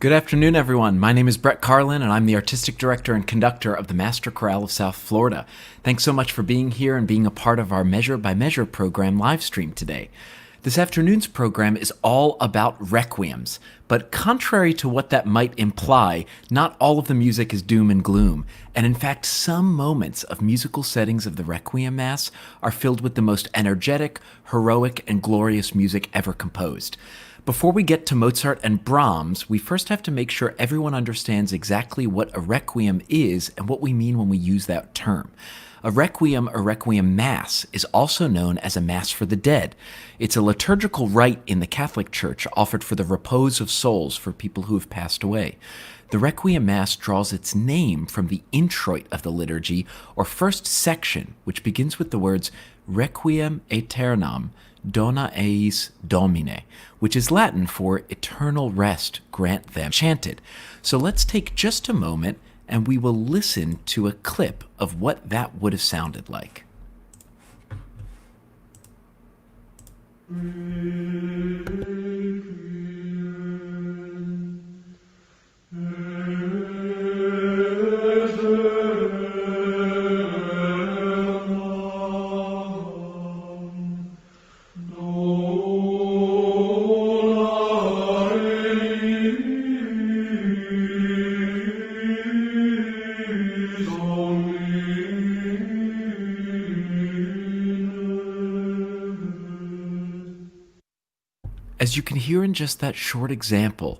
Good afternoon, everyone. My name is Brett Karlin, and I'm the Artistic Director and Conductor of the Master Chorale of South Florida. Thanks so much for being here and being a part of our Measure by Measure program live stream today. This afternoon's program is all about requiems, but contrary to what that might imply, not all of the music is doom and gloom, and in fact, some moments of musical settings of the Requiem Mass are filled with the most energetic, heroic, and glorious music ever composed. Before we get to Mozart and Brahms, we first have to make sure everyone understands exactly what a requiem is and what we mean when we use that term. A requiem or requiem mass is also known as a mass for the dead. It's a liturgical rite in the Catholic Church offered for the repose of souls for people who have passed away. The Requiem Mass draws its name from the introit of the liturgy, or first section, which begins with the words Requiem aeternam dona eis Domine, which is Latin for eternal rest grant them, chanted. So let's take just a moment and we will listen to a clip of what that would have sounded like. As you can hear in just that short example,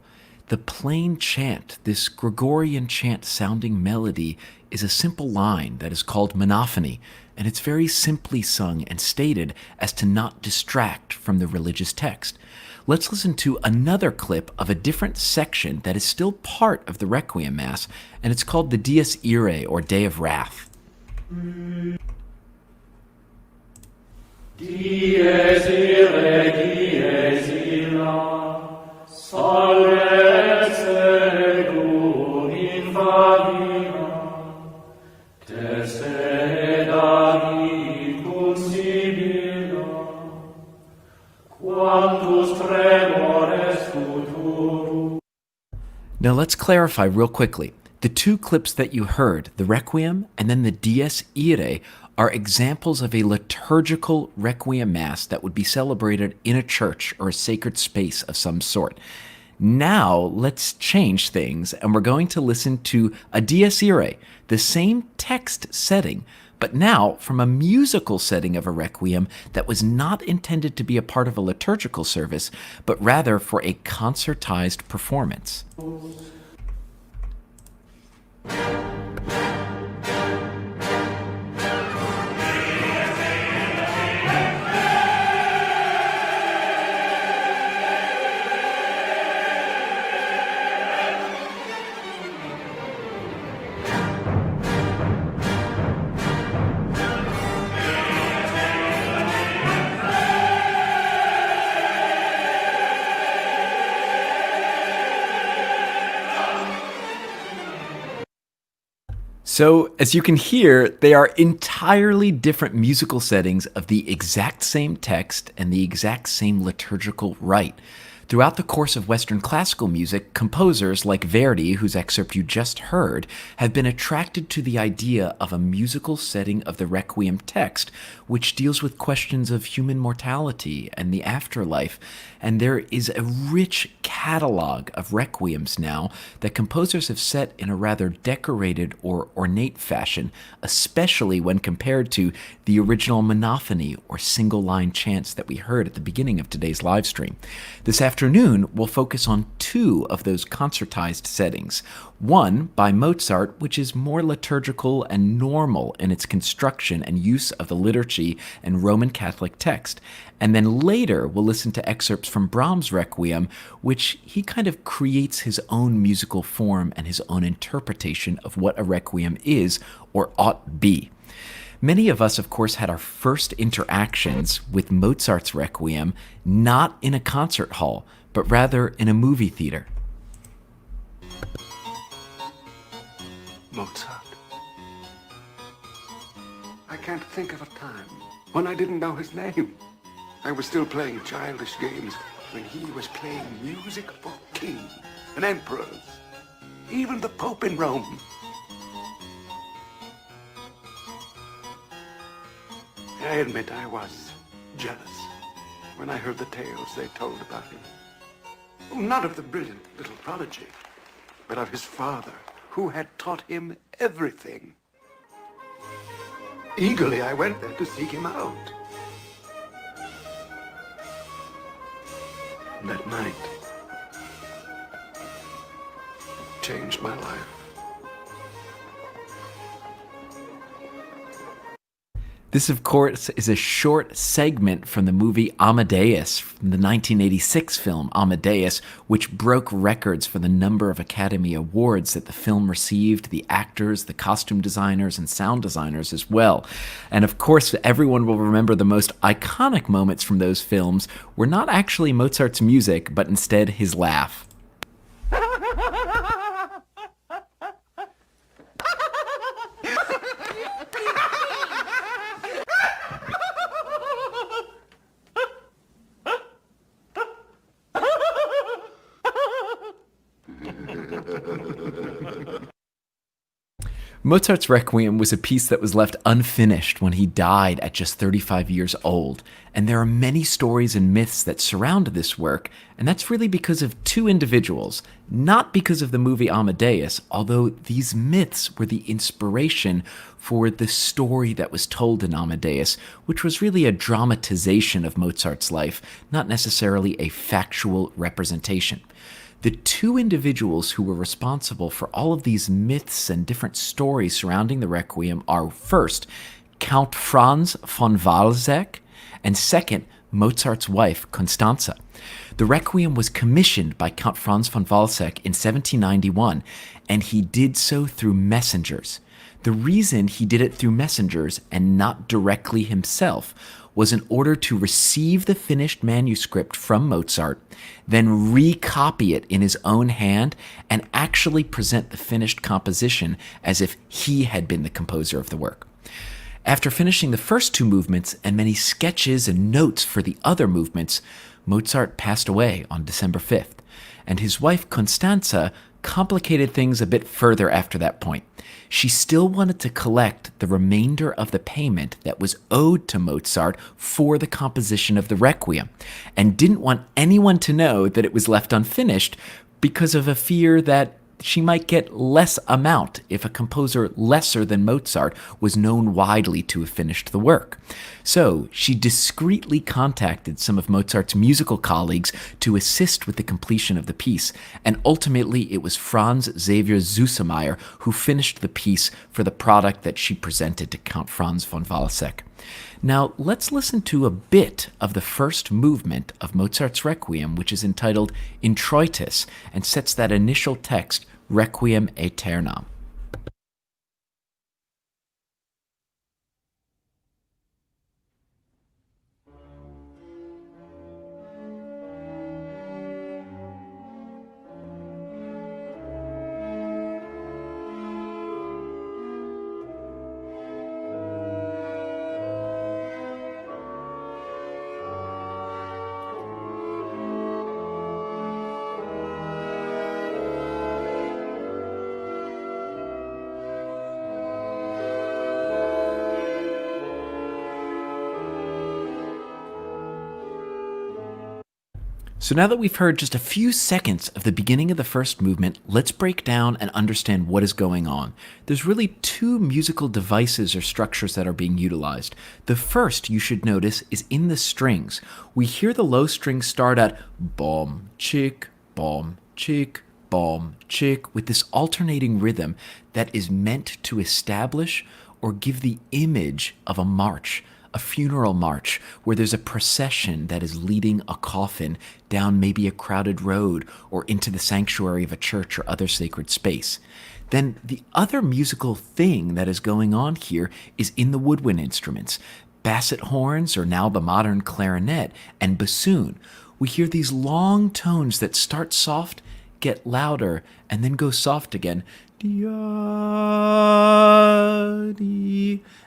the plain chant, this Gregorian chant sounding melody, is a simple line that is called monophony, and it's very simply sung and stated as to not distract from the religious text. Let's listen to another clip of a different section that is still part of the Requiem Mass, and it's called the Dies Irae, or Day of Wrath. Dies irae, dies illa, salve secum in favilla, te sed agit cum sibilla, quantus tremores futurum. Now let's clarify real quickly. The two clips that you heard, the Requiem and then the Dies Irae, are examples of a liturgical Requiem Mass that would be celebrated in a church or a sacred space of some sort. Now, let's change things, and we're going to listen to a Dies Irae, the same text setting, but now from a musical setting of a Requiem that was not intended to be a part of a liturgical service, but rather for a concertized performance. So, as you can hear, they are entirely different musical settings of the exact same text and the exact same liturgical rite. Throughout the course of Western classical music, composers like Verdi, whose excerpt you just heard, have been attracted to the idea of a musical setting of the Requiem text, which deals with questions of human mortality and the afterlife. And there is a rich catalog of requiems now that composers have set in a rather decorated or ornate fashion, especially when compared to the original monophony or single-line chants that we heard at the beginning of today's live stream. This afternoon, we'll focus on two of those concertized settings. One by Mozart, which is more liturgical and normal in its construction and use of the liturgy and Roman Catholic text. And then later, we'll listen to excerpts from Brahms' Requiem, which he kind of creates his own musical form and his own interpretation of what a requiem is or ought be. Many of us, of course, had our first interactions with Mozart's Requiem not in a concert hall, but rather in a movie theater. Mozart. I can't think of a time when I didn't know his name. I was still playing childish games when he was playing music for king and emperors, even the Pope in Rome. I admit I was jealous when I heard the tales they told about him. Oh, not of the brilliant little prodigy, but of his father, who had taught him everything. Eagerly I went there to seek him out. And that night changed my life. This, of course, is a short segment from the movie Amadeus, from the 1986 film Amadeus, which broke records for the number of Academy Awards that the film received, the actors, the costume designers, and sound designers as well. And of course, everyone will remember the most iconic moments from those films were not actually Mozart's music, but instead his laugh. Mozart's Requiem was a piece that was left unfinished when he died at just 35 years old, and there are many stories and myths that surround this work, and that's really because of two individuals, not because of the movie Amadeus, although these myths were the inspiration for the story that was told in Amadeus, which was really a dramatization of Mozart's life, not necessarily a factual representation. The two individuals who were responsible for all of these myths and different stories surrounding the Requiem are, first, Count Franz von Walseck, and second, Mozart's wife, Constanze. The Requiem was commissioned by Count Franz von Walseck in 1791, and he did so through messengers. The reason he did it through messengers and not directly himself was in order to receive the finished manuscript from Mozart, then recopy it in his own hand, and actually present the finished composition as if he had been the composer of the work. After finishing the first two movements and many sketches and notes for the other movements, Mozart passed away on December 5th, and his wife Constanze complicated things a bit further after that point. She still wanted to collect the remainder of the payment that was owed to Mozart for the composition of the Requiem, and didn't want anyone to know that it was left unfinished because of a fear that she might get less amount if a composer lesser than Mozart was known widely to have finished the work. So she discreetly contacted some of Mozart's musical colleagues to assist with the completion of the piece, and ultimately it was Franz Xaver Zusemeyer who finished the piece for the product that she presented to Count Franz von Walseck. Now, let's listen to a bit of the first movement of Mozart's Requiem, which is entitled Introitus, and sets that initial text, Requiem Aeternam. So now that we've heard just a few seconds of the beginning of the first movement, let's break down and understand what is going on. There's really two musical devices or structures that are being utilized. The first, you should notice, is in the strings. We hear the low strings start at bom, chick, bom, chick, bom, chick, with this alternating rhythm that is meant to establish or give the image of a march, a funeral march, where there's a procession that is leading a coffin down maybe a crowded road or into the sanctuary of a church or other sacred space. Then the other musical thing that is going on here is in the woodwind instruments. Basset horns, or now the modern clarinet, and bassoon. We hear these long tones that start soft, get louder, and then go soft again, Di.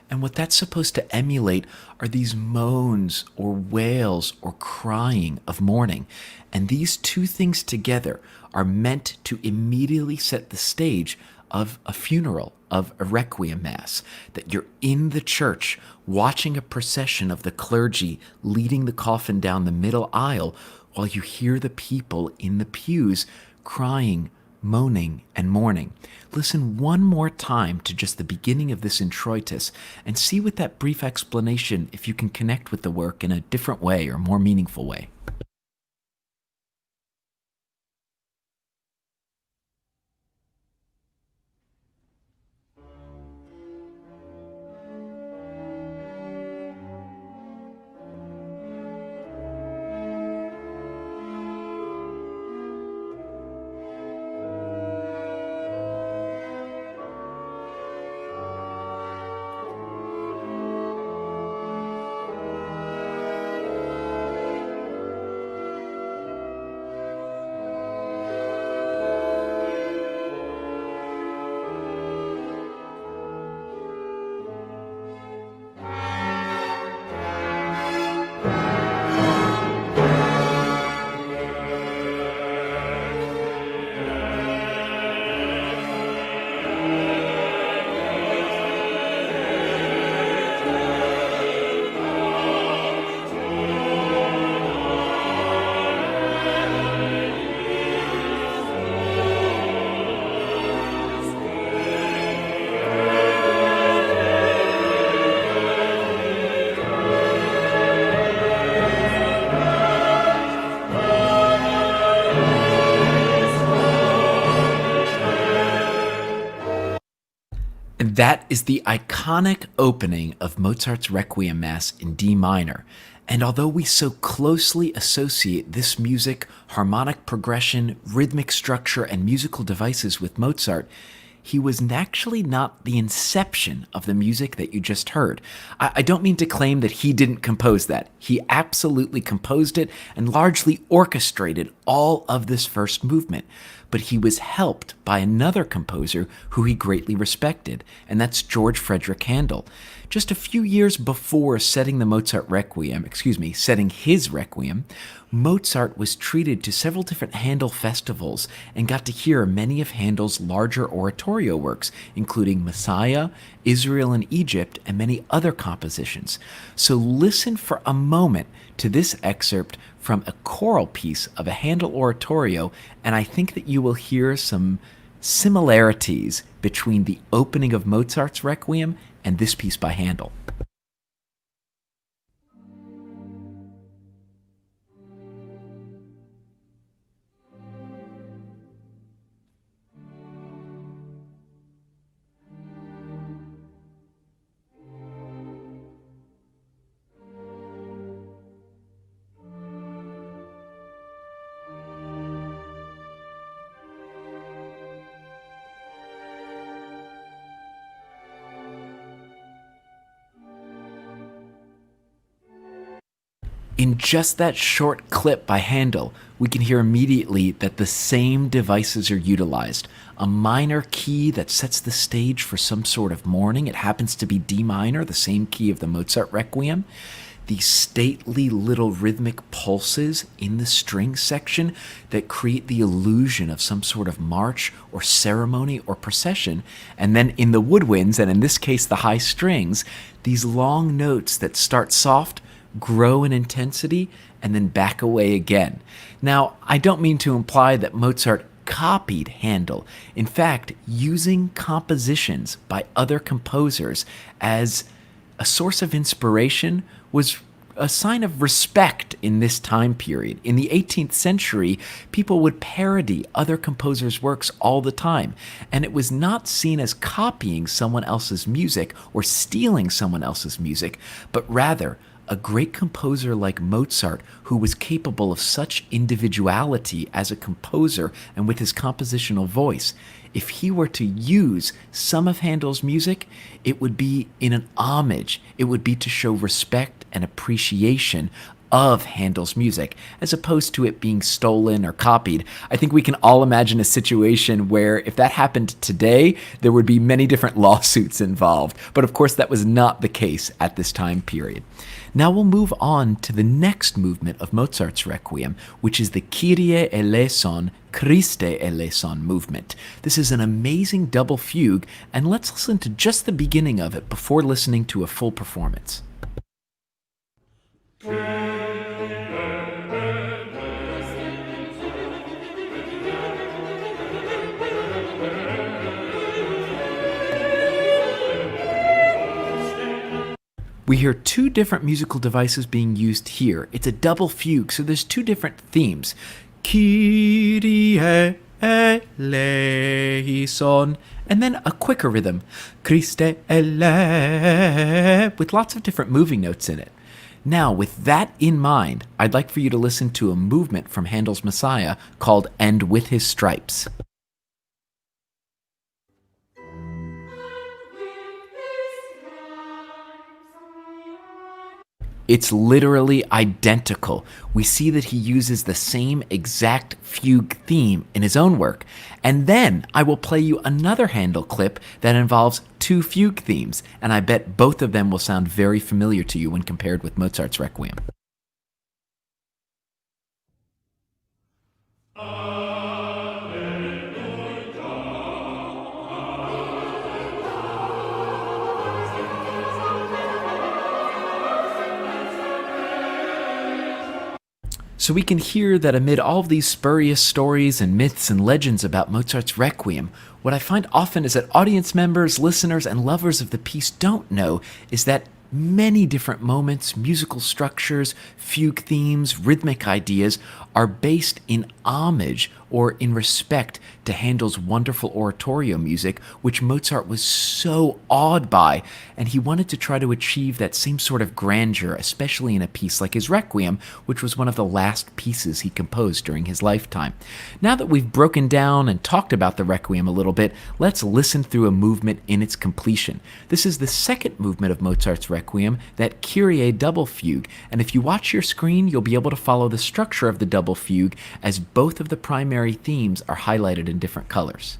And what that's supposed to emulate are these moans or wails or crying of mourning. And these two things together are meant to immediately set the stage of a funeral, of a requiem mass, that you're in the church watching a procession of the clergy leading the coffin down the middle aisle while you hear the people in the pews crying, moaning, and mourning. Listen one more time to just the beginning of this introitus and see with that brief explanation if you can connect with the work in a different way or more meaningful way. And that is the iconic opening of Mozart's Requiem Mass in D minor. And although we so closely associate this music, harmonic progression, rhythmic structure, and musical devices with Mozart, he was actually not the inception of the music that you just heard. I don't mean to claim that he didn't compose that. He absolutely composed it and largely orchestrated all of this first movement. But he was helped by another composer who he greatly respected, and that's George Frederick Handel. Just a few years before setting his Requiem, Mozart was treated to several different Handel festivals and got to hear many of Handel's larger oratorio works, including Messiah, Israel and Egypt, and many other compositions. So listen for a moment to this excerpt from a choral piece of a Handel oratorio, and I think that you will hear some similarities between the opening of Mozart's Requiem and this piece by Handel. In just that short clip by Handel, we can hear immediately that the same devices are utilized. A minor key that sets the stage for some sort of mourning. It happens to be D minor, the same key of the Mozart Requiem. These stately little rhythmic pulses in the string section that create the illusion of some sort of march or ceremony or procession. And then in the woodwinds, and in this case the high strings, these long notes that start soft, grow in intensity, and then back away again. Now, I don't mean to imply that Mozart copied Handel. In fact, using compositions by other composers as a source of inspiration was a sign of respect in this time period. In the 18th century, people would parody other composers' works all the time, and it was not seen as copying someone else's music or stealing someone else's music, but rather a great composer like Mozart, who was capable of such individuality as a composer and with his compositional voice, if he were to use some of Handel's music, it would be in an homage. It would be to show respect and appreciation of Handel's music, as opposed to it being stolen or copied. I think we can all imagine a situation where if that happened today, there would be many different lawsuits involved. But of course, that was not the case at this time period. Now we'll move on to the next movement of Mozart's Requiem, which is the Kyrie eleison, Christe eleison movement. This is an amazing double fugue, and let's listen to just the beginning of it before listening to a full performance. We hear two different musical devices being used here. It's a double fugue, so there's two different themes. Kyrie eleison, and then a quicker rhythm, Christe ele, with lots of different moving notes in it. Now, with that in mind, I'd like for you to listen to a movement from Handel's Messiah called "And with His Stripes." It's literally identical. We see that he uses the same exact fugue theme in his own work. And then I will play you another Handel clip that involves two fugue themes, and I bet both of them will sound very familiar to you when compared with Mozart's Requiem. So we can hear that amid all of these spurious stories and myths and legends about Mozart's Requiem, what I find often is that audience members, listeners, and lovers of the piece don't know is that many different moments, musical structures, fugue themes, rhythmic ideas are based in homage or in respect to Handel's wonderful oratorio music, which Mozart was so awed by, and he wanted to try to achieve that same sort of grandeur, especially in a piece like his Requiem, which was one of the last pieces he composed during his lifetime. Now that we've broken down and talked about the Requiem a little bit, let's listen through a movement in its completion. This is the second movement of Mozart's Requiem, that Kyrie double fugue, and if you watch your screen, you'll be able to follow the structure of the double fugue as both of the primary themes are highlighted in different colors.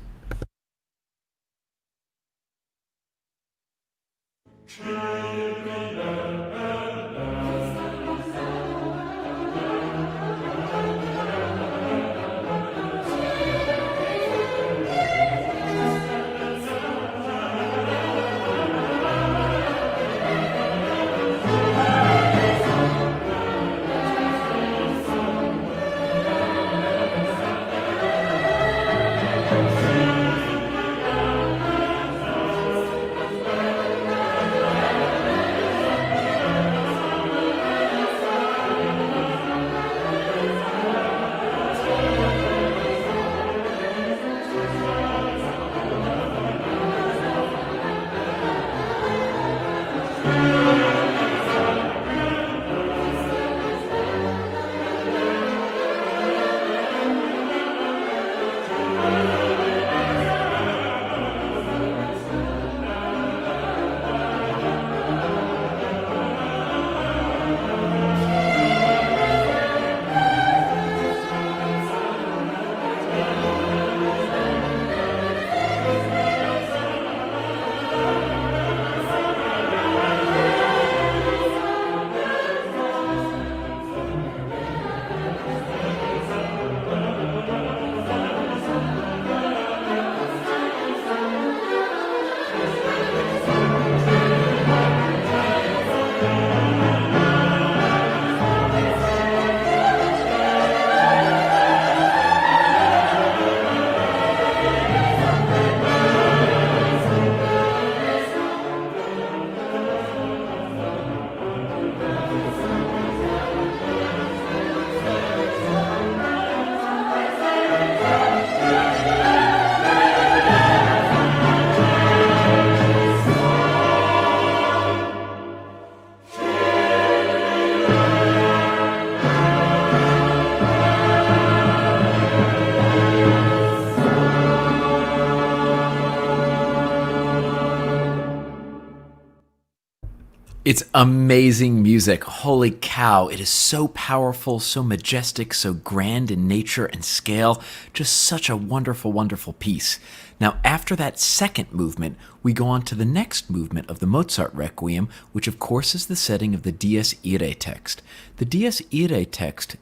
It's amazing music. Holy cow. It is so powerful, so majestic, so grand in nature and scale. Just such a wonderful, wonderful piece. Now, after that second movement, we go on to the next movement of the Mozart Requiem, which of course is the setting of the Dies Irae text. The Dies Irae text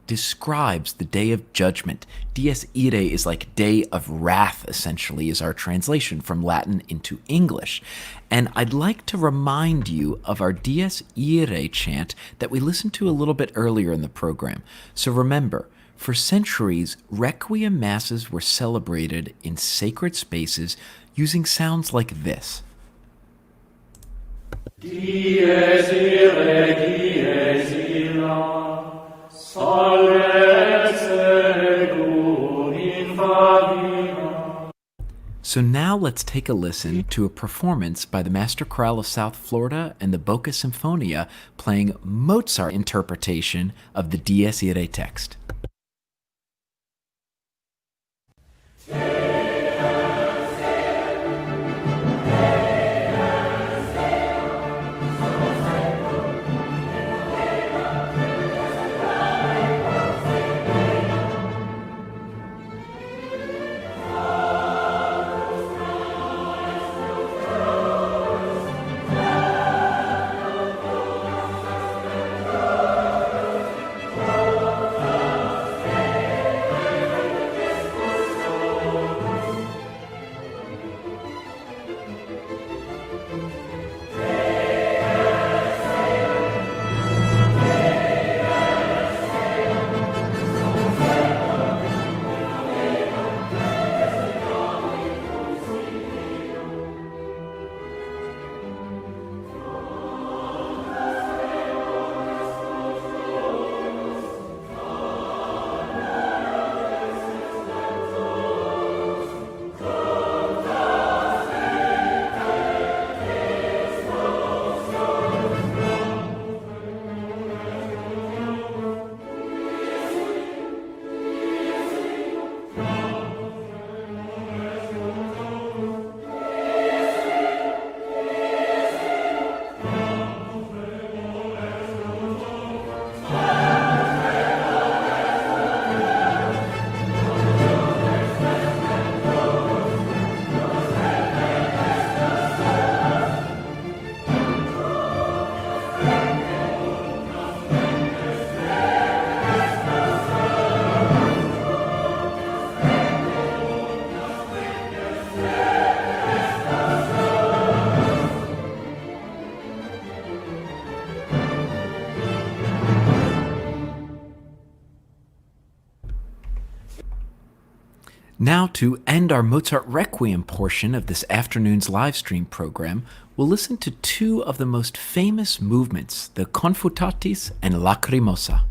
describes the day of judgment. Dies Irae is like day of wrath, essentially, is our translation from Latin into English. And I'd like to remind you of our Dies Irae chant that we listened to a little bit earlier in the program. So remember, for centuries, Requiem masses were celebrated in sacred spaces using sounds like this. Dies irae, dies illa, salve exegur in favilla. So now let's take a listen to a performance by the Master Chorale of South Florida and the Boca Sinfonia playing Mozart interpretation of the Dies Irae text. Now, to end our Mozart Requiem portion of this afternoon's live stream program, we'll listen to two of the most famous movements, the Confutatis and Lacrimosa.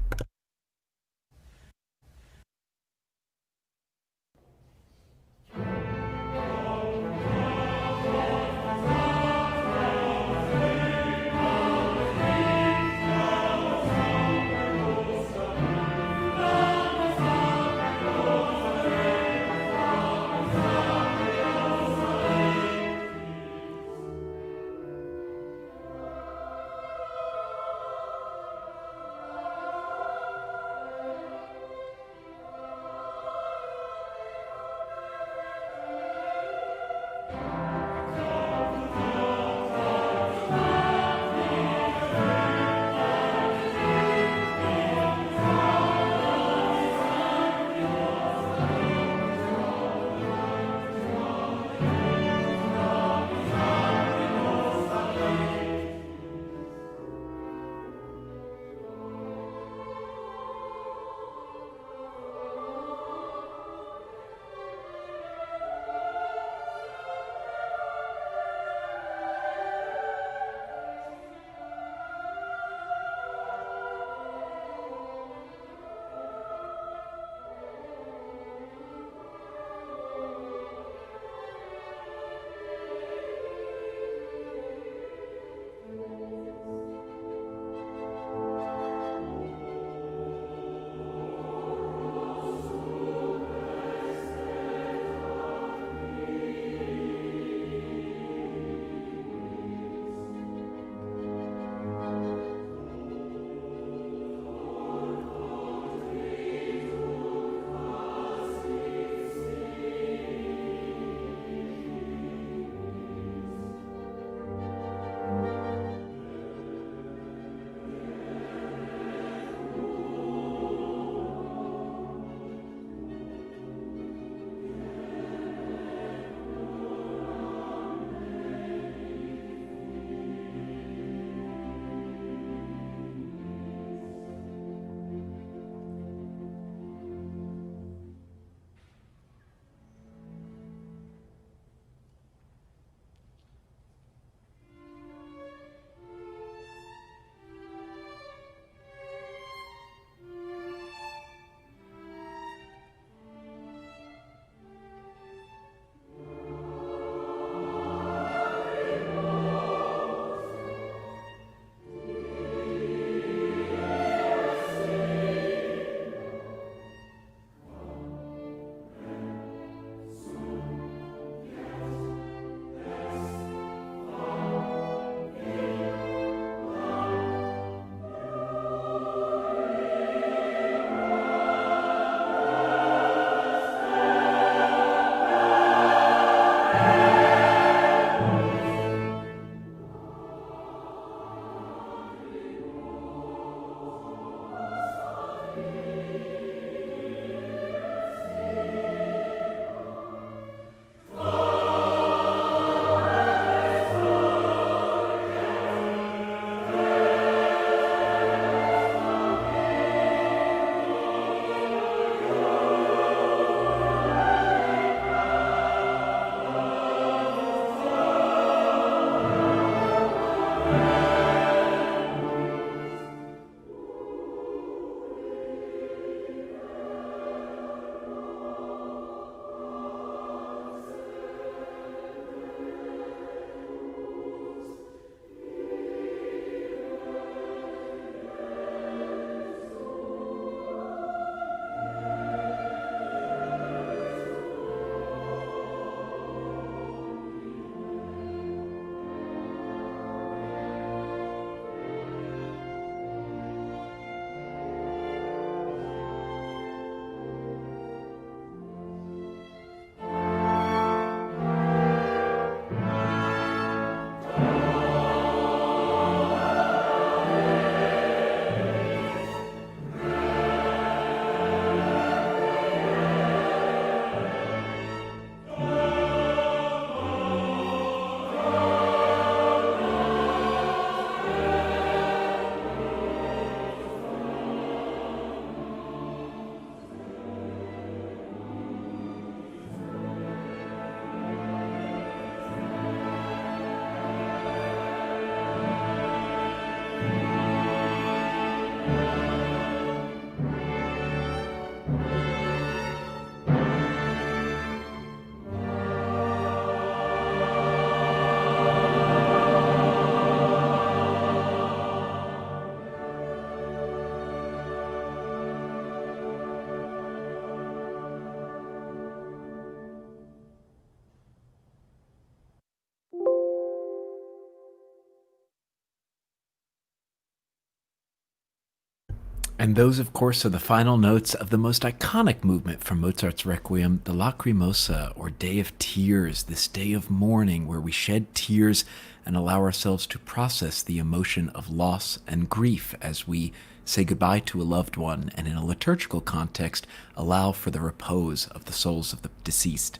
And those, of course, are the final notes of the most iconic movement from Mozart's Requiem, the Lacrimosa, or Day of Tears, this day of mourning where we shed tears and allow ourselves to process the emotion of loss and grief as we say goodbye to a loved one, and in a liturgical context, allow for the repose of the souls of the deceased.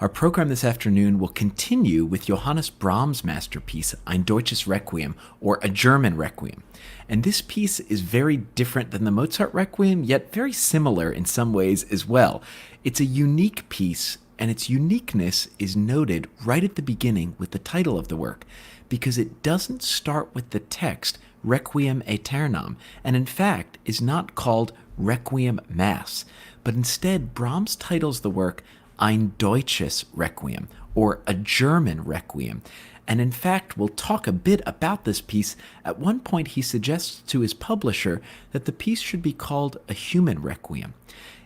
Our program this afternoon will continue with Johannes Brahms' masterpiece, Ein Deutsches Requiem, or A German Requiem. And this piece is very different than the Mozart Requiem, yet very similar in some ways as well. It's a unique piece, and its uniqueness is noted right at the beginning with the title of the work, because it doesn't start with the text Requiem Aeternam, and in fact is not called Requiem Mass, but instead Brahms titles the work Ein Deutsches Requiem, or A German Requiem. And in fact, we'll talk a bit about this piece. At one point, he suggests to his publisher that the piece should be called A Human Requiem.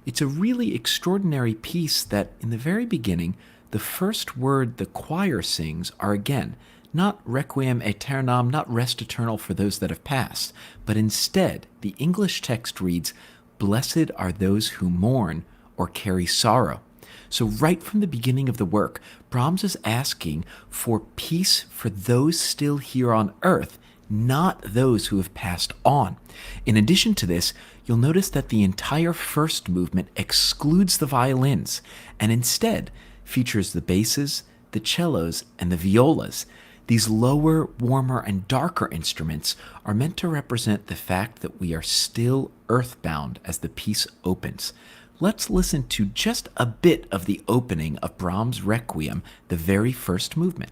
It's a really extraordinary piece that, in the very beginning, the first word the choir sings are again, not Requiem Aeternam, not rest eternal for those that have passed, but instead, the English text reads, Blessed are those who mourn or carry sorrow. So right from the beginning of the work, Brahms is asking for peace for those still here on earth, not those who have passed on. In addition to this, you'll notice that the entire first movement excludes the violins and instead features the basses, the cellos, and the violas. These lower, warmer, and darker instruments are meant to represent the fact that we are still earthbound as the piece opens. Let's listen to just a bit of the opening of Brahms' Requiem, the very first movement.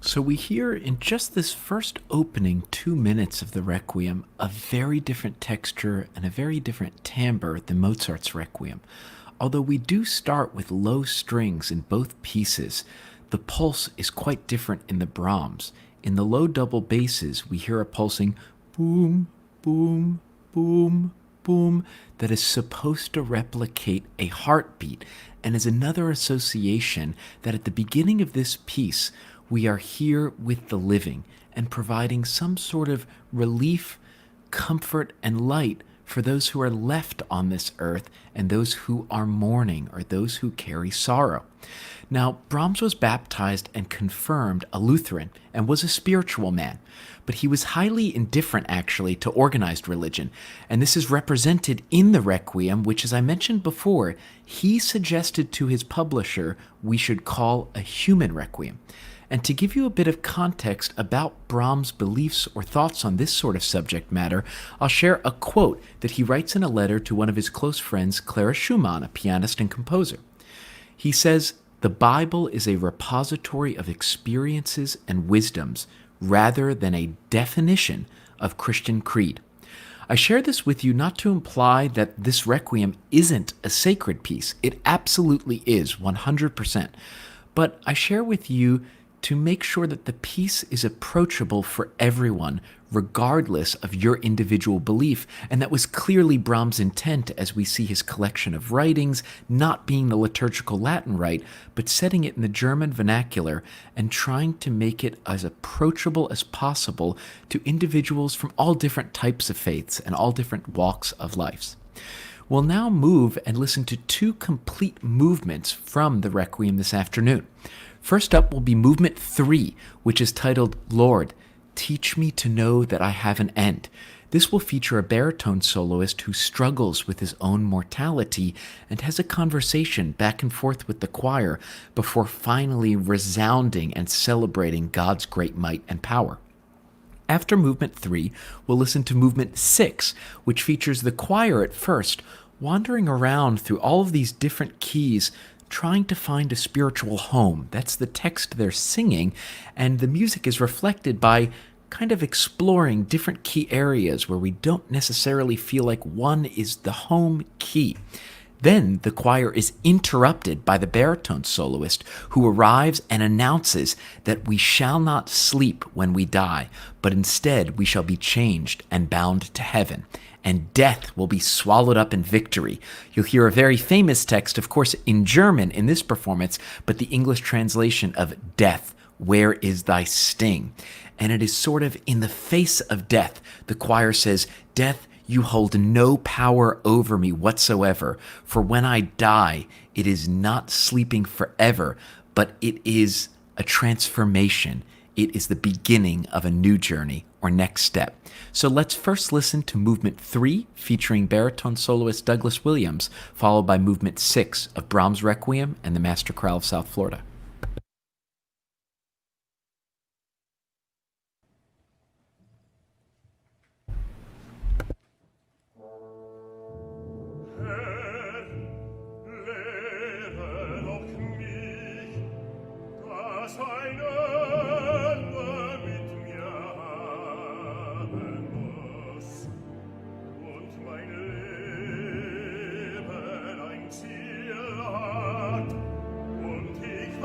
So we hear in just this first opening 2 minutes of the Requiem a very different texture and a very different timbre than Mozart's Requiem. Although we do start with low strings in both pieces, the pulse is quite different in the Brahms. In the low double basses, we hear a pulsing boom, boom, boom, boom that is supposed to replicate a heartbeat, and is another association that at the beginning of this piece, we are here with the living and providing some sort of relief, comfort, and light for those who are left on this earth and those who are mourning or those who carry sorrow. Now, Brahms was baptized and confirmed a Lutheran and was a spiritual man, but he was highly indifferent actually to organized religion, and this is represented in the Requiem, which, as I mentioned before, he suggested to his publisher we should call a human Requiem. And to give you a bit of context about Brahms' beliefs or thoughts on this sort of subject matter, I'll share a quote that he writes in a letter to one of his close friends, Clara Schumann, a pianist and composer. He says, "The Bible is a repository of experiences and wisdoms rather than a definition of Christian creed." I share this with you not to imply that this requiem isn't a sacred piece. It absolutely is, 100%. But I share with you to make sure that the piece is approachable for everyone, regardless of your individual belief. And that was clearly Brahms' intent as we see his collection of writings not being the liturgical Latin rite, but setting it in the German vernacular and trying to make it as approachable as possible to individuals from all different types of faiths and all different walks of life. We'll now move and listen to two complete movements from the Requiem this afternoon. First up will be Movement 3, which is titled, "Lord, Teach Me to Know That I Have an End." This will feature a baritone soloist who struggles with his own mortality and has a conversation back and forth with the choir before finally resounding and celebrating God's great might and power. After Movement 3, we'll listen to Movement 6, which features the choir at first, wandering around through all of these different keys, trying to find a spiritual home. That's the text they're singing, and the music is reflected by kind of exploring different key areas where we don't necessarily feel like one is the home key. Then the choir is interrupted by the baritone soloist, who arrives and announces that we shall not sleep when we die, but instead we shall be changed and bound to heaven, and death will be swallowed up in victory. You'll hear a very famous text, of course, in German in this performance, but the English translation of "Death, where is thy sting?" And it is sort of in the face of death. The choir says, "Death, you hold no power over me whatsoever, for when I die, it is not sleeping forever, but it is a transformation. It is the beginning of a new journey or next step." So let's first listen to Movement 3, featuring baritone soloist Douglas Williams, followed by Movement 6 of Brahms' Requiem and the Master Chorale of South Florida. Ziel hat und ich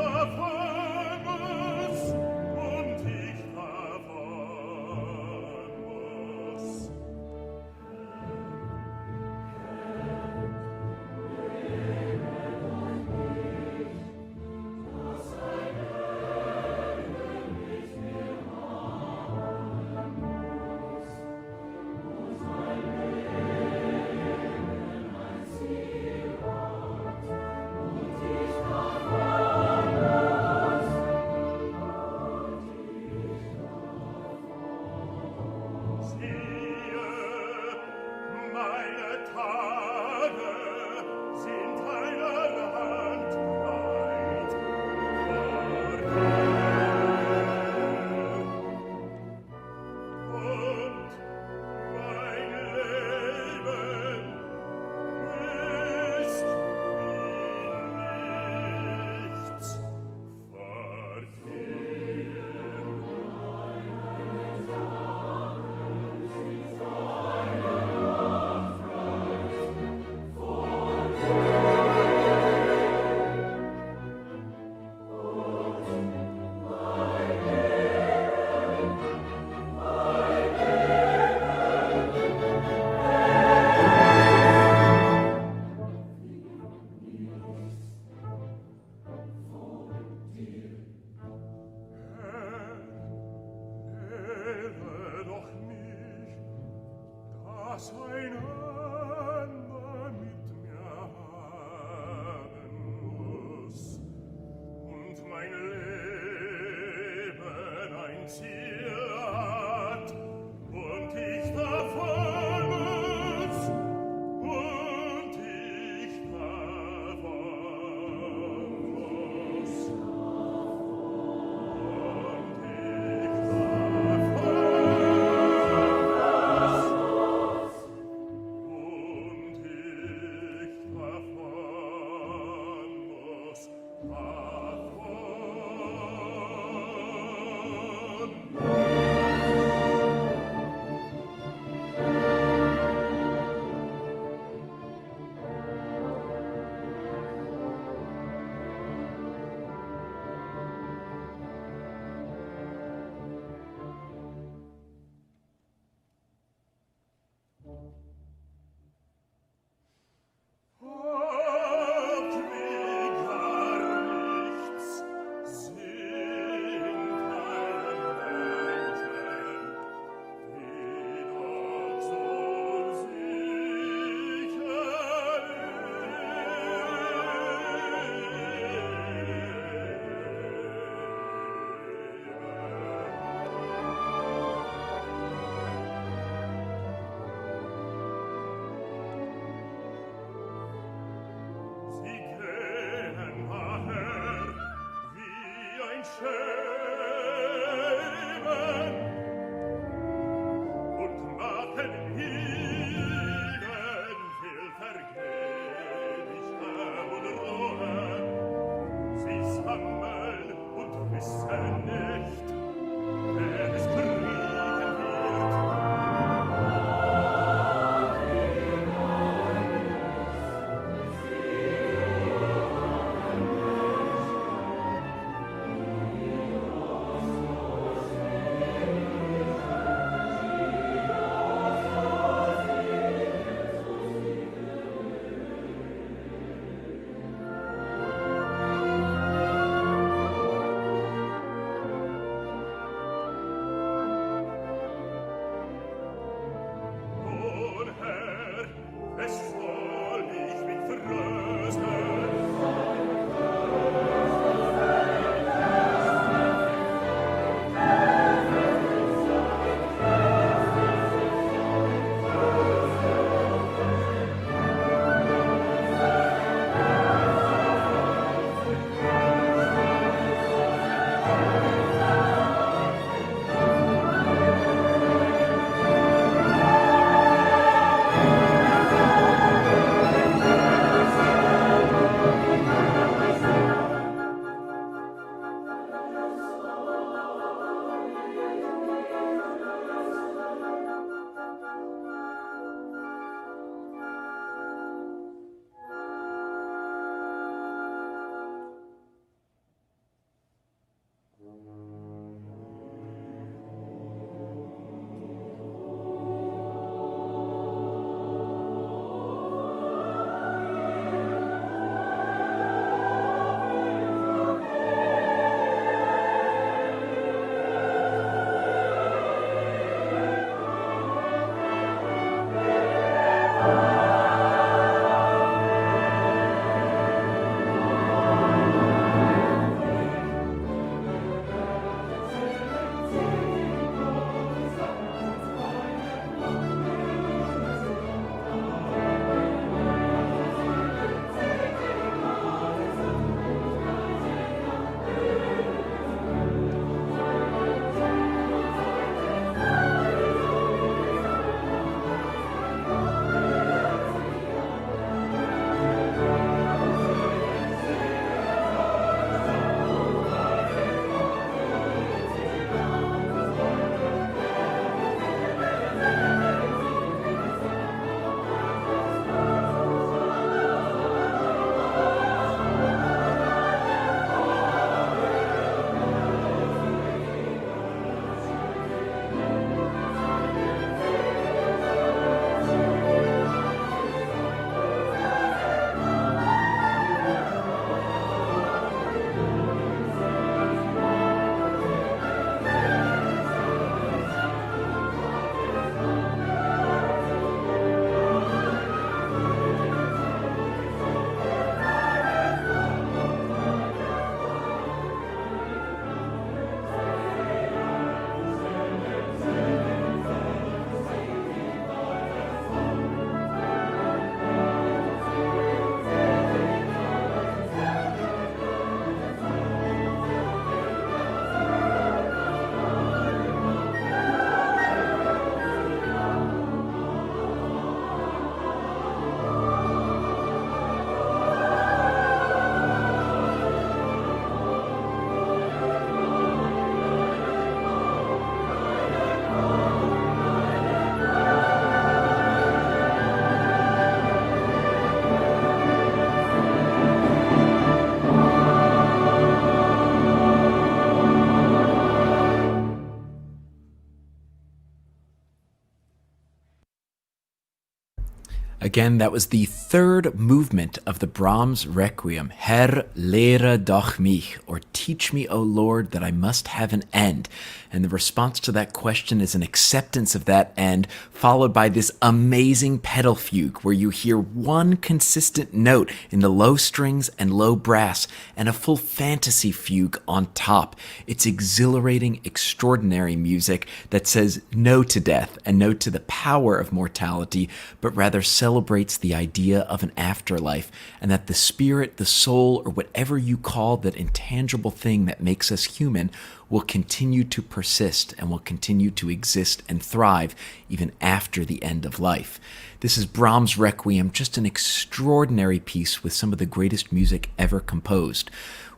Again, that was the third movement of the Brahms Requiem, Herr, lehre doch mich, or Teach me, O Lord, that I must have an end. And the response to that question is an acceptance of that end, followed by this amazing pedal fugue where you hear one consistent note in the low strings and low brass, and a full fantasy fugue on top. It's exhilarating, extraordinary music that says no to death and no to the power of mortality, but rather celebrates the idea of an afterlife, and that the spirit, the soul, or whatever you call that intangible thing that makes us human will continue to persist and will continue to exist and thrive even after the end of life. This is Brahms' Requiem, just an extraordinary piece with some of the greatest music ever composed.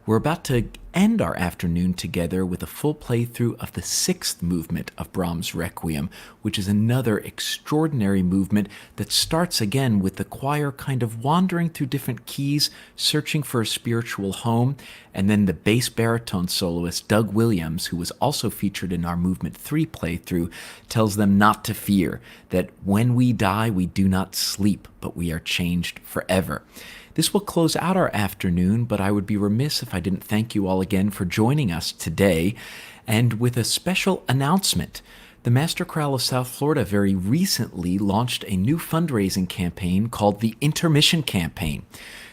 We're about to end our afternoon together with a full playthrough of the sixth movement of Brahms' Requiem, which is another extraordinary movement that starts again with the choir kind of wandering through different keys, searching for a spiritual home, and then the bass baritone soloist, Doug Williams, who was also featured in our Movement 3 playthrough, tells them not to fear, that when we die, we do not sleep, but we are changed forever. This will close out our afternoon, but I would be remiss if I didn't thank you all again for joining us today, and with a special announcement. The Master Chorale of South Florida very recently launched a new fundraising campaign called the Intermission Campaign.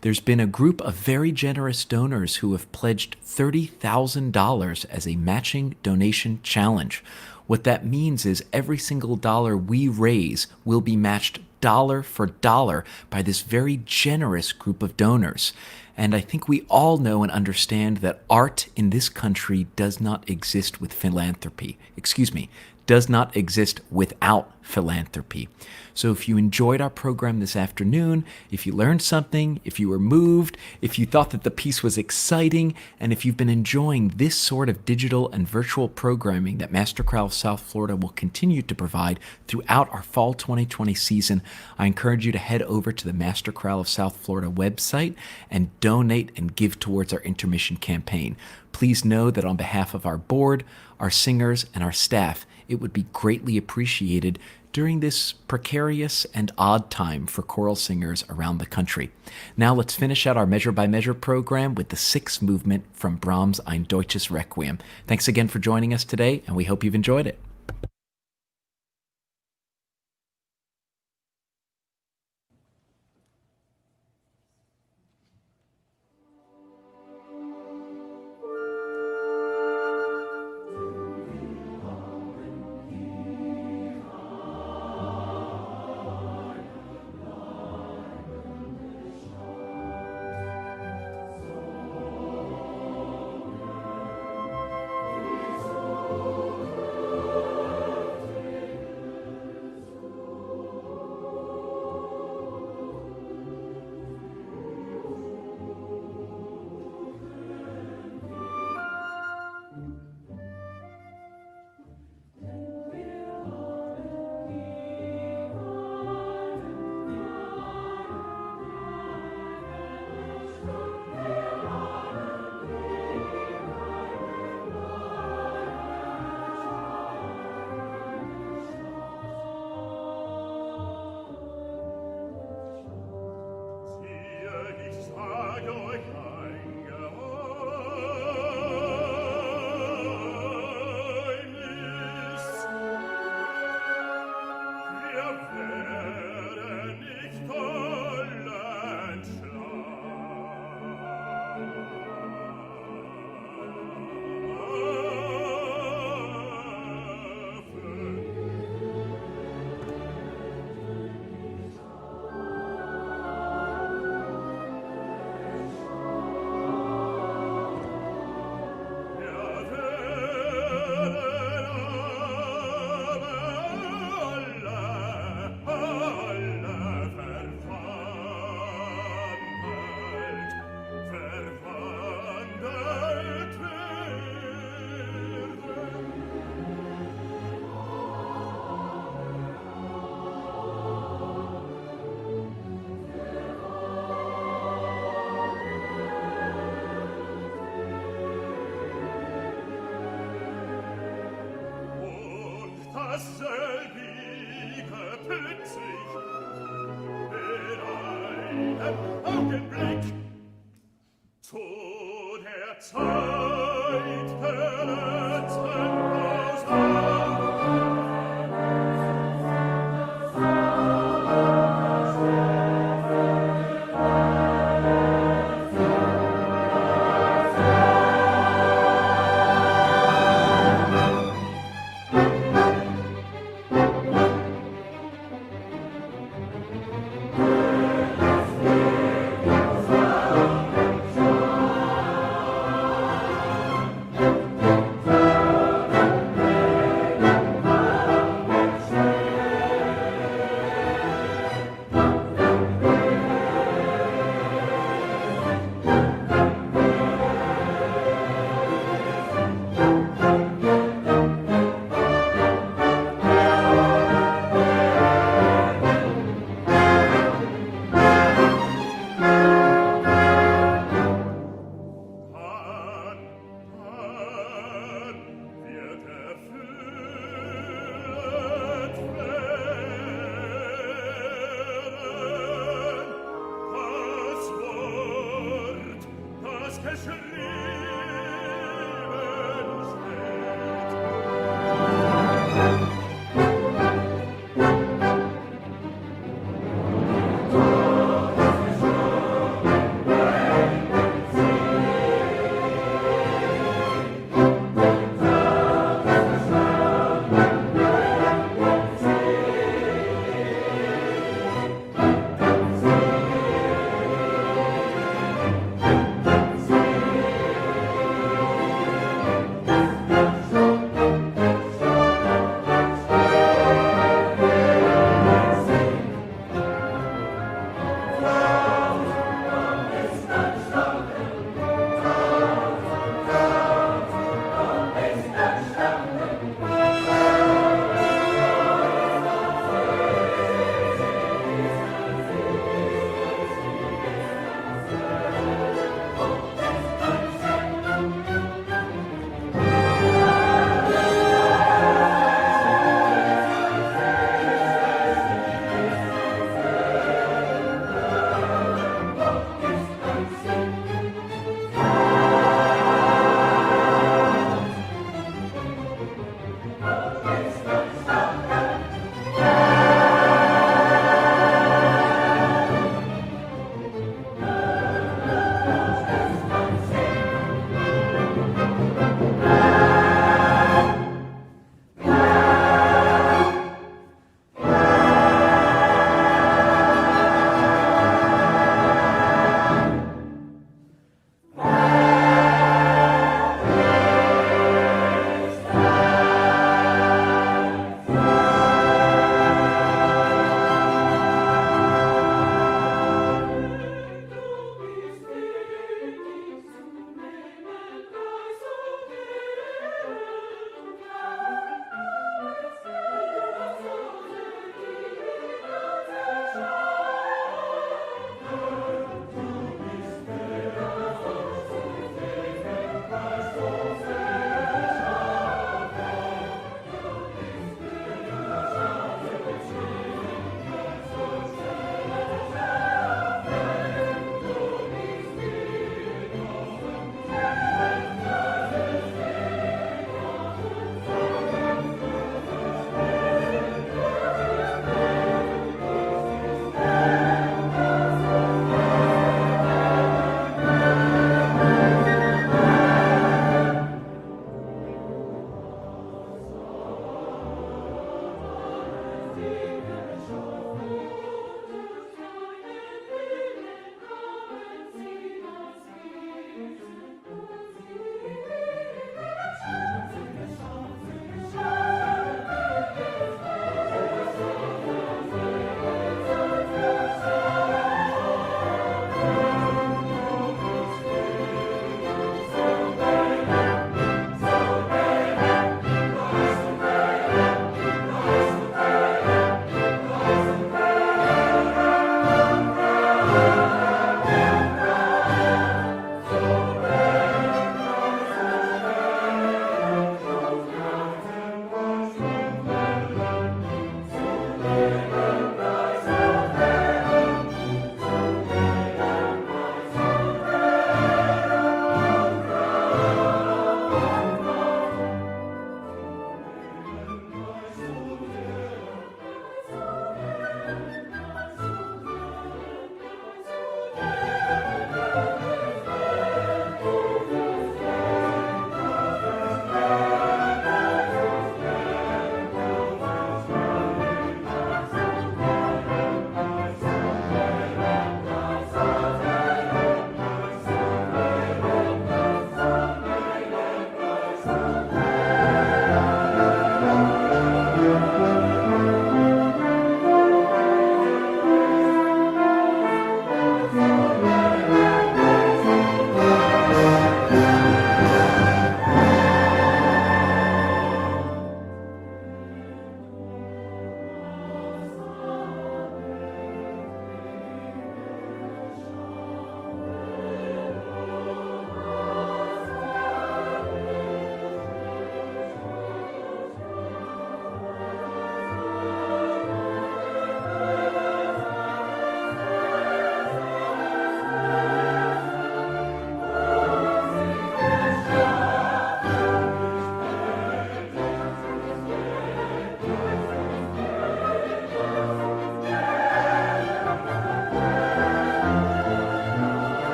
There's been a group of very generous donors who have pledged $30,000 as a matching donation challenge. What that means is every single dollar we raise will be matched dollar for dollar by this very generous group of donors. And I think we all know and understand that art in this country does not exist with philanthropy. Does not exist without philanthropy. So if you enjoyed our program this afternoon, if you learned something, if you were moved, if you thought that the piece was exciting, and if you've been enjoying this sort of digital and virtual programming that Master Chorale of South Florida will continue to provide throughout our fall 2020 season, I encourage you to head over to the Master Chorale of South Florida website and donate and give towards our intermission campaign. Please know that on behalf of our board, our singers, and our staff, it would be greatly appreciated during this precarious and odd time for choral singers around the country. Now let's finish out our Measure by Measure program with the sixth movement from Brahms' Ein Deutsches Requiem. Thanks again for joining us today, and we hope you've enjoyed it. Dasselbige plötzlich einen Augenblick. Zu der Zeit der letzten geschrieben